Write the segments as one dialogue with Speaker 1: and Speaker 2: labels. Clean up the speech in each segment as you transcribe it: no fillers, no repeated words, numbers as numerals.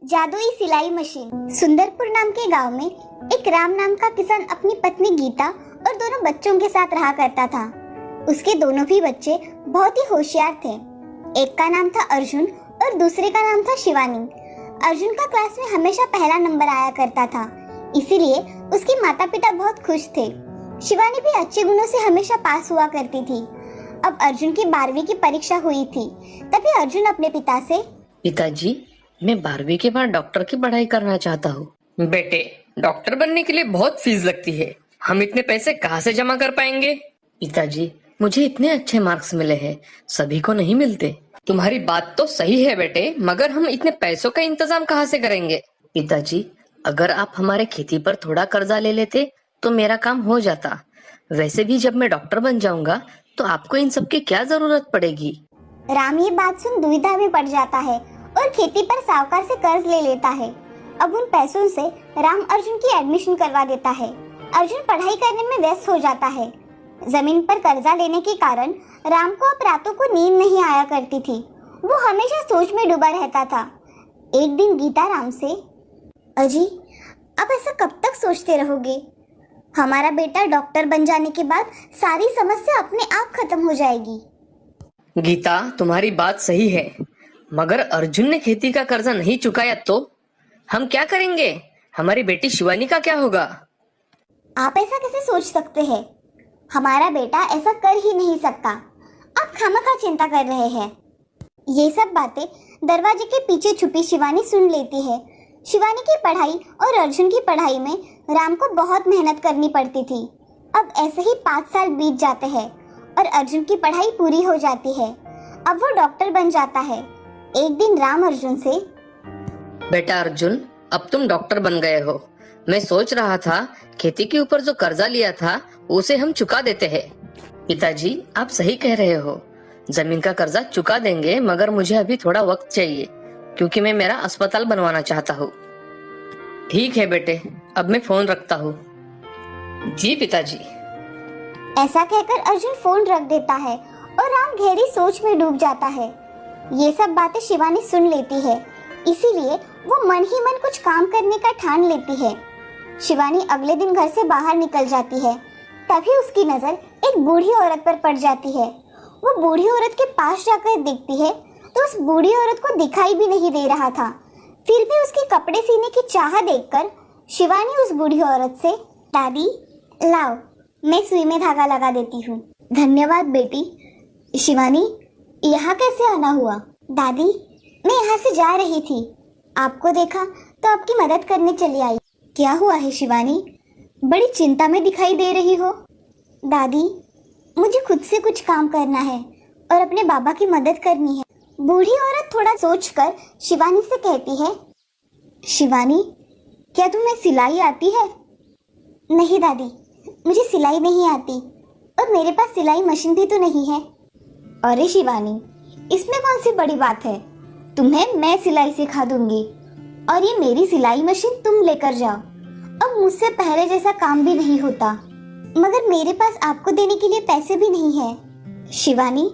Speaker 1: जादुई सिलाई मशीन। सुंदरपुर नाम के गांव में एक राम नाम का किसान अपनी पत्नी गीता और दोनों बच्चों के साथ रहा करता था। उसके दोनों भी बच्चे बहुत ही होशियार थे। एक का नाम था अर्जुन और दूसरे का नाम था शिवानी। अर्जुन का क्लास में हमेशा पहला नंबर आया करता था, इसीलिए उसके माता पिता बहुत खुश थे। शिवानी भी अच्छे गुणों से हमेशा पास हुआ करती थी। अब अर्जुन की 12वीं की परीक्षा हुई थी, तभी अर्जुन अपने पिता से,
Speaker 2: पिताजी, मैं 12वीं के बाद डॉक्टर की पढ़ाई करना चाहता हूँ।
Speaker 3: बेटे, डॉक्टर बनने के लिए बहुत फीस लगती है, हम इतने पैसे कहाँ से जमा कर पाएंगे?
Speaker 2: पिताजी, मुझे इतने अच्छे मार्क्स मिले हैं, सभी को नहीं मिलते।
Speaker 3: तुम्हारी बात तो सही है बेटे, मगर हम इतने पैसों का इंतजाम कहाँ से करेंगे?
Speaker 2: पिताजी, अगर आप हमारे खेती पर थोड़ा कर्जा ले लेते तो मेरा काम हो जाता। वैसे भी जब मैं डॉक्टर बन जाऊंगा तो आपको इन सब की क्या जरूरत पड़ेगी?
Speaker 1: राम ये बात सुन दुविधा में पड़ जाता है और खेती पर साहूकार से कर्ज ले लेता है। अब उन पैसों से राम अर्जुन की एडमिशन करवा देता है। अर्जुन पढ़ाई करने में व्यस्त हो जाता है। जमीन पर कर्जा लेने के कारण राम को अब रातों को नींद नहीं आया करती थी। वो हमेशा सोच में डूबा रहता था। एक दिन गीता राम से, अजी, अब ऐसा कब तक सोचते रहोगे? हमारा बेटा डॉक्टर बन जाने के बाद सारी समस्या अपने आप खत्म हो जाएगी।
Speaker 3: गीता, तुम्हारी बात सही है, मगर अर्जुन ने खेती का कर्जा नहीं चुकाया तो हम क्या करेंगे? हमारी बेटी शिवानी का क्या होगा?
Speaker 1: आप ऐसा कैसे सोच सकते हैं? हमारा बेटा ऐसा कर ही नहीं सकता। आप खामखा चिंता कर रहे हैं। ये सब बातें दरवाजे के पीछे छुपी शिवानी सुन लेती है। शिवानी की पढ़ाई और अर्जुन की पढ़ाई में राम को बहुत मेहनत करनी पड़ती थी। अब ऐसे ही 5 साल बीत जाते हैं और अर्जुन की पढ़ाई पूरी हो जाती है। अब वो डॉक्टर बन जाता है। एक दिन राम अर्जुन से,
Speaker 2: बेटा अर्जुन, अब तुम डॉक्टर बन गए हो। मैं सोच रहा था खेती के ऊपर जो कर्जा लिया था उसे हम चुका देते हैं। पिताजी, आप सही कह रहे हो, जमीन का कर्जा चुका देंगे, मगर मुझे अभी थोड़ा वक्त चाहिए क्योंकि मैं मेरा अस्पताल बनवाना चाहता हूँ।
Speaker 3: ठीक है बेटे, अब मैं फोन रखता हूँ। जी पिताजी।
Speaker 1: ऐसा कहकर अर्जुन फोन रख देता है और राम गहरी सोच में डूब जाता है। ये सब बातें शिवानी सुन लेती है, इसीलिए वो मन ही मन कुछ काम करने का ठान लेती है। शिवानी अगले दिन घर से बाहर निकल जाती है। तभी उसकी नजर एक बूढ़ी औरत पर पड़ जाती है। वो बूढ़ी औरत के पास जाकर देखती है तो उस बूढ़ी औरत को दिखाई भी नहीं दे रहा था। फिर भी उसके कपड़े सीने की चाह देखकर शिवानी उस बूढ़ी औरत से, दादी, लाओ, मैं सुई में धागा लगा देती हूँ। धन्यवाद बेटी। शिवानी, यहाँ कैसे आना हुआ? दादी, मैं यहाँ से जा रही थी, आपको देखा तो आपकी मदद करने चली आई। क्या हुआ है शिवानी? बड़ी चिंता में दिखाई दे रही हो। दादी, मुझे खुद से कुछ काम करना है और अपने बाबा की मदद करनी है। बूढ़ी औरत थोड़ा सोचकर शिवानी से कहती है, शिवानी, क्या तुम्हें सिलाई आती है? नहीं दादी, मुझे सिलाई नहीं आती और मेरे पास सिलाई मशीन भी तो नहीं है। अरे शिवानी, इसमें कौन सी बड़ी बात है? तुम्हें मैं सिलाई सिखा दूंगी और ये मेरी सिलाई मशीन तुम लेकर जाओ। अब मुझसे पहले जैसा काम भी नहीं होता, मगर मेरे पास आपको देने के लिए पैसे भी नहीं है। शिवानी,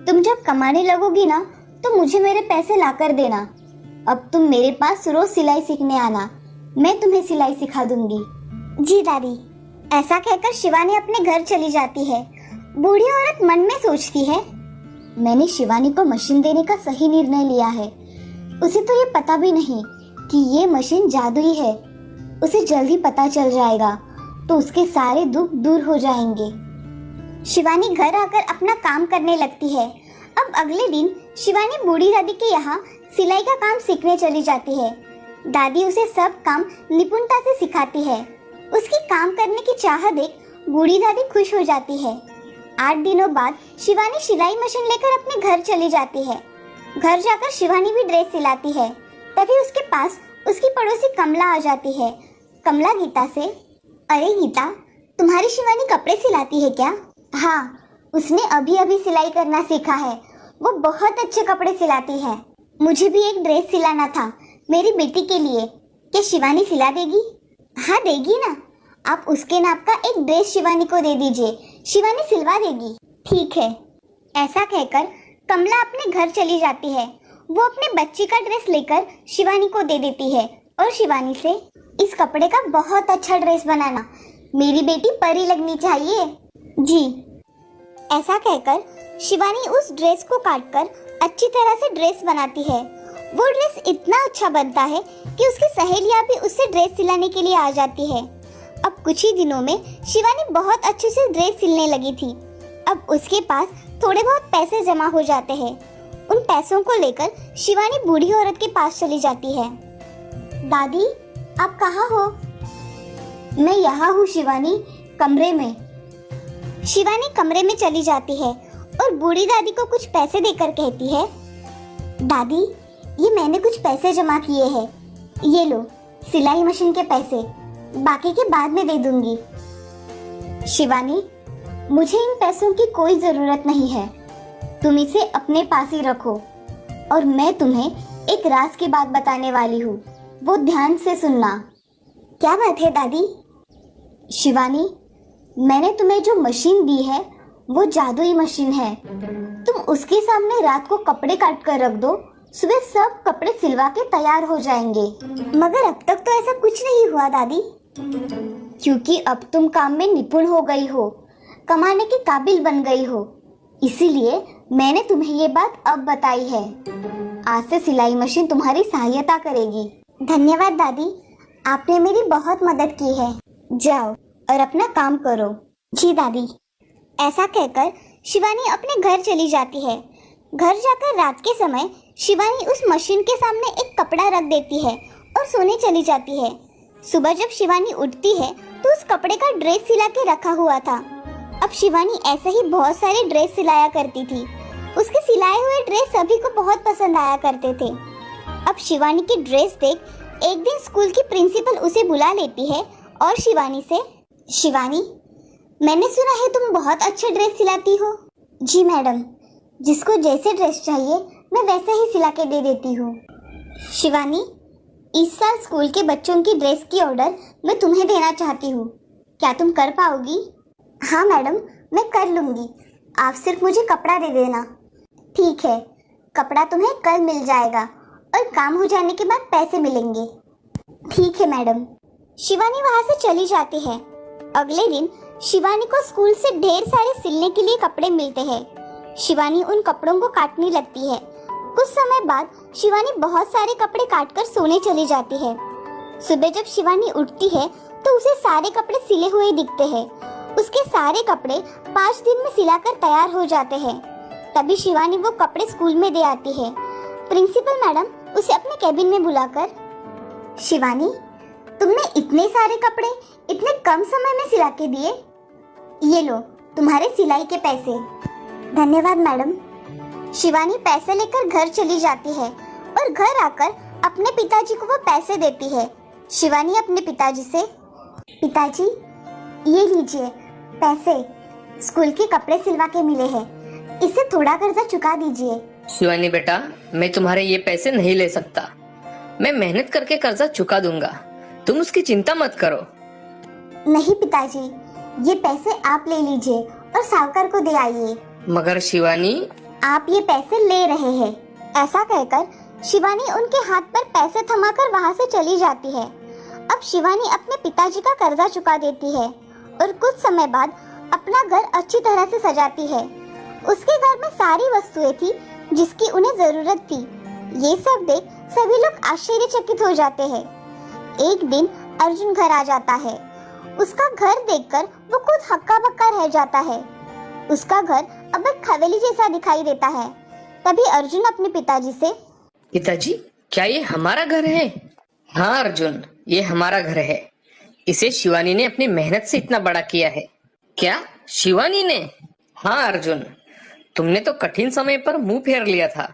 Speaker 1: तुम जब कमाने लगोगी ना तो मुझे मेरे पैसे लाकर देना। अब तुम मेरे पास रोज सिलाई सीखने आना, मैं तुम्हें सिलाई सिखा दूंगी। जी दादी। ऐसा कहकर शिवानी अपने घर चली जाती है। बूढ़ी औरत मन में सोचती है, मैंने शिवानी को मशीन देने का सही निर्णय लिया है। उसे तो ये पता भी नहीं कि ये मशीन जादुई है। उसे जल्दी पता चल जाएगा तो उसके सारे दुख दूर हो जाएंगे। शिवानी घर आकर अपना काम करने लगती है। अब अगले दिन शिवानी बूढ़ी दादी के यहाँ सिलाई का काम सीखने चली जाती है। दादी उसे सब काम निपुणता से सिखाती है। उसकी काम करने की चाह देख बूढ़ी दादी खुश हो जाती है। 8 दिनों बाद शिवानी सिलाई मशीन लेकर अपने घर चली जाती है। घर जाकर शिवानी भी ड्रेस सिलाती है। तभी उसके पास उसकी पड़ोसी कमला आ जाती है। कमला गीता से, अरे गीता, तुम्हारी शिवानी कपड़े सिलाती है क्या? हाँ, उसने अभी अभी सिलाई करना सीखा है। वो बहुत अच्छे कपड़े सिलाती है। मुझे भी एक ड्रेस सिलाना था मेरी बेटी के लिए। क्या शिवानी सिला देगी? हाँ देगी ना। आप उसके नाप का एक ड्रेस शिवानी को दे दीजिए, शिवानी सिलवा देगी। ठीक है। ऐसा कहकर कमला अपने घर चली जाती है वो अपने बच्ची का ड्रेस लेकर शिवानी को दे देती है और शिवानी से, इस कपड़े का बहुत अच्छा ड्रेस बनाना, मेरी बेटी परी लगनी चाहिए। जी। ऐसा कहकर शिवानी उस ड्रेस को काटकर अच्छी तरह से ड्रेस बनाती है। वो ड्रेस इतना अच्छा बनता है कि उसकी सहेलियां भी उससे ड्रेस सिलाने के लिए आ जाती है। अब कुछ ही दिनों में शिवानी बहुत अच्छे से ड्रेस सिलने लगी थी। अब उसके पास थोड़े बहुत पैसे जमा हो जाते हैं। उन पैसों को लेकर शिवानी बूढ़ी औरत के पास चली जाती है। दादी, आप कहाँ हो? मैं यहाँ हूँ शिवानी, कमरे में। शिवानी कमरे में चली जाती है और बूढ़ी दादी को कुछ पैसे देकर कहती है, दादी, ये मैंने कुछ पैसे जमा किए हैं, ये लो सिलाई मशीन के पैसे, बाकी के बाद में दे दूंगी। शिवानी, मुझे इन पैसों की कोई जरूरत नहीं है, तुम इसे अपने पास ही रखो और मैं तुम्हें एक राज की बात बताने वाली हूँ, वो ध्यान से सुनना। क्या बात है दादी? शिवानी, मैंने तुम्हें जो मशीन दी है वो जादुई मशीन है। तुम उसके सामने रात को कपड़े काट कर रख दो, सुबह सब कपड़े सिलवा के तैयार हो जाएंगे। मगर अब तक तो ऐसा कुछ नहीं हुआ दादी। क्योंकि अब तुम काम में निपुण हो गई हो, कमाने के काबिल बन गई हो, इसीलिए मैंने तुम्हें ये बात अब बताई है। आज से सिलाई मशीन तुम्हारी सहायता करेगी। धन्यवाद दादी, आपने मेरी बहुत मदद की है। जाओ और अपना काम करो। जी दादी। ऐसा कहकर शिवानी अपने घर चली जाती है। घर जाकर रात के समय शिवानी उस मशीन के सामने एक कपड़ा रख देती है और सोने चली जाती है। सुबह जब शिवानी उठती है तो उस कपड़े का ड्रेस सिला के रखा हुआ था। अब शिवानी ऐसे ही बहुत सारे ड्रेस सिलाया करती थी। उसके सिलाए हुए ड्रेस सभी को बहुत पसंद आया करते थे। अब शिवानी की ड्रेस देख एक दिन स्कूल की प्रिंसिपल उसे बुला लेती है और शिवानी से, शिवानी, मैंने सुना है तुम बहुत अच्छे ड्रेस सिलाती हो। जी मैडम, जिसको जैसे ड्रेस चाहिए मैं वैसे ही सिला के दे देती हूँ। शिवानी, इस साल स्कूल के बच्चों की ड्रेस की ऑर्डर मैं तुम्हें देना चाहती हूँ, क्या तुम कर पाओगी? हाँ मैडम, मैं कर लूँगी, आप सिर्फ मुझे कपड़ा दे देना। ठीक है, कपड़ा तुम्हें कल मिल जाएगा और काम हो जाने के बाद पैसे मिलेंगे। ठीक है मैडम। शिवानी वहाँ से चली जाती है। अगले दिन शिवानी को स्कूल से ढेर सारे सिलने के लिए कपड़े मिलते हैं। शिवानी उन कपड़ों को काटने लगती है। कुछ समय बाद शिवानी बहुत सारे कपड़े काटकर सोने चली जाती है। सुबह जब शिवानी उठती है तो उसे सारे कपड़े सिले हुए दिखते हैं। उसके सारे कपड़े 5 दिन में सिलाकर तैयार हो जाते हैं। तभी शिवानी वो कपड़े स्कूल में दे आती है। प्रिंसिपल मैडम उसे अपने कैबिन में बुलाकर, शिवानी, तुमने इतने सारे कपड़े इतने कम समय में सिला के दिए, ये लो तुम्हारे सिलाई के पैसे। धन्यवाद मैडम। शिवानी पैसे लेकर घर चली जाती है और घर आकर अपने पिताजी को वो पैसे देती है। शिवानी अपने पिताजी से, पिताजी, ये लीजिए पैसे, स्कूल के कपड़े सिलवा के मिले हैं, इससे थोड़ा कर्जा चुका दीजिए।
Speaker 3: शिवानी बेटा, मैं तुम्हारे ये पैसे नहीं ले सकता, मैं मेहनत करके कर्जा चुका दूंगा, तुम उसकी चिंता मत करो।
Speaker 1: नहीं पिताजी, ये पैसे आप ले लीजिए और साहूकार को दे आइए।
Speaker 3: मगर शिवानी,
Speaker 1: आप ये पैसे ले रहे हैं। ऐसा कहकर शिवानी उनके हाथ पर पैसे थमाकर वहाँ से चली जाती है। अब शिवानी अपने पिताजी का कर्जा चुका देती है और कुछ समय बाद अपना घर अच्छी तरह से सजाती है। उसके घर में सारी वस्तुएं थी जिसकी उन्हें जरूरत थी। ये सब देख सभी लोग आश्चर्यचकित हो जाते हैं। एक दिन अर्जुन घर आ जाता है। उसका घर देखकर वो खुद हक्का बक्का रह जाता है। उसका घर अब एक हवेली जैसा दिखाई देता है। तभी अर्जुन अपने पिताजी से,
Speaker 3: पिताजी, क्या ये हमारा घर है? हाँ अर्जुन, ये हमारा घर है। इसे शिवानी ने अपनी मेहनत से इतना बड़ा किया है। क्या शिवानी ने? हाँ अर्जुन, तुमने तो कठिन समय पर मुंह फेर लिया था,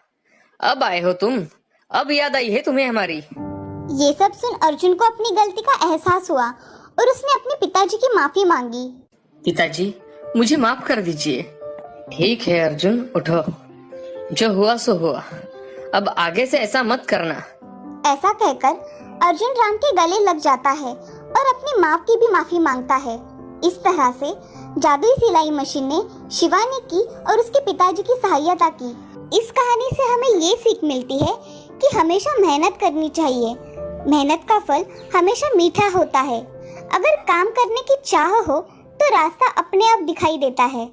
Speaker 3: अब आए हो तुम, अब याद आई है तुम्हें हमारी।
Speaker 1: ये सब सुन अर्जुन को अपनी गलती का एहसास हुआ और उसने अपने पिताजी की माफी मांगी।
Speaker 3: पिताजी, मुझे माफ कर दीजिए। ठीक है अर्जुन, उठो, जो हुआ सो हुआ, अब आगे से ऐसा मत करना।
Speaker 1: ऐसा कहकर अर्जुन राम के गले लग जाता है और अपनी माँ की भी माफी मांगता है। इस तरह से जादुई सिलाई मशीन ने शिवानी की और उसके पिताजी की सहायता की। इस कहानी से हमें ये सीख मिलती है कि हमेशा मेहनत करनी चाहिए। मेहनत का फल हमेशा मीठा होता है। अगर काम करने की चाह हो तो रास्ता अपने आप दिखाई देता है।